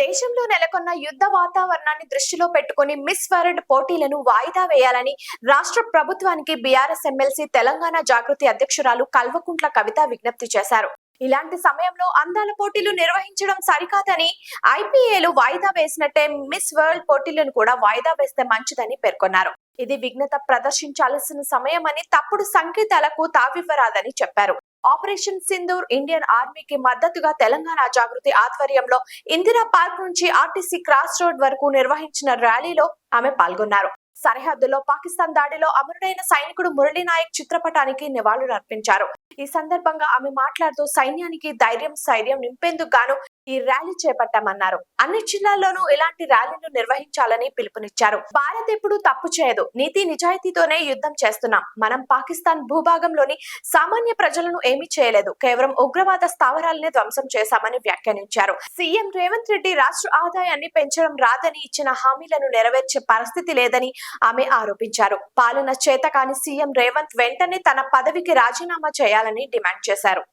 దేశంలో నెలకొన్న యుద్ధ వాతావరణాన్ని దృష్టిలో పెట్టుకుని మిస్ వరల్డ్ పోటీలను వాయిదా వేయాలని రాష్ట్ర ప్రభుత్వానికి బీఆర్ఎస్ ఎమ్మెల్సీ తెలంగాణ జాగృతి అధ్యక్షురాలు కల్వకుంట్ల కవిత విజ్ఞప్తి చేశారు. ఇలాంటి సమయంలో అందాల పోటీలు నిర్వహించడం సరికాదని, ఐపీఏలు వాయిదా వేసినట్టే మిస్ వరల్డ్ పోటీలను కూడా వాయిదా వేస్తే మంచిదని పేర్కొన్నారు. ఇది విఘ్నత ప్రదర్శించాల్సిన సమయమని, తప్పుడు సంకేతాలకు తావివ్వరాదని చెప్పారు. ఆపరేషన్ సింధూర్ ఇండియన్ ఆర్మీకి మద్దతుగా తెలంగాణ జాగృతి ఆధ్వర్యంలో ఇందిరా పార్క్ నుంచి ఆర్టీసీ క్రాస్ రోడ్ వరకు నిర్వహించిన ర్యాలీలో ఆమె పాల్గొన్నారు. సరిహద్దులో పాకిస్తాన్ దాడిలో అమరుడైన సైనికుడు మురళీ నాయక్ చిత్రపటానికి నివాళులు అర్పించారు. ఈ సందర్భంగా ఆమె మాట్లాడుతూ సైన్యానికి స్థైర్యం నింపేందుకు గాను ఈ ర్యాలీ చేపట్టామన్నారు. అన్ని జిల్లాల్లోనూ ఇలాంటి ర్యాలీలు నిర్వహించాలని పిలుపునిచ్చారు. భారత్ ఎప్పుడు తప్పు చేయదు, నీతి నిజాయితీతోనే యుద్ధం చేస్తున్నాం. మనం పాకిస్తాన్ భూభాగంలోని సామాన్య ప్రజలను ఏమీ చేయలేదు, కేవలం ఉగ్రవాద స్థావరాలనే ధ్వంసం చేశామని వ్యాఖ్యానించారు. సీఎం రేవంత్ రెడ్డి రాష్ట్ర ఆదాయాన్ని పెంచడం రాదని, ఇచ్చిన హామీలను నెరవేర్చే పరిస్థితి లేదని ఆమె ఆరోపించారు. పాలన చేతకాని సీఎం రేవంత్ వెంటనే తన పదవికి రాజీనామా చేయాలని డిమాండ్ చేశారు.